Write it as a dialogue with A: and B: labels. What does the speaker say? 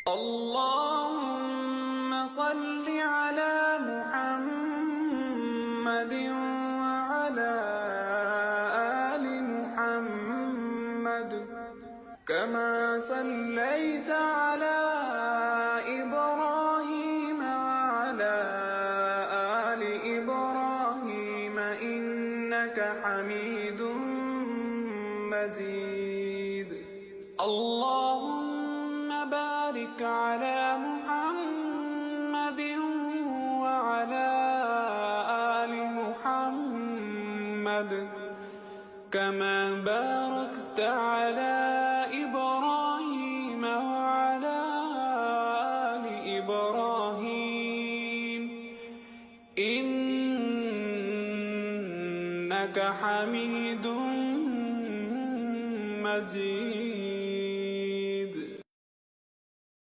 A: اللهم صل على محمد وعلى آل محمد كما صليت على إبراهيم وعلى آل إبراهيم إنك حميد مجيد. اللهم بارك على محمد وعلى آل محمد كما باركت على إبراهيم وعلى آل إبراهيم إنك حميد مجيد.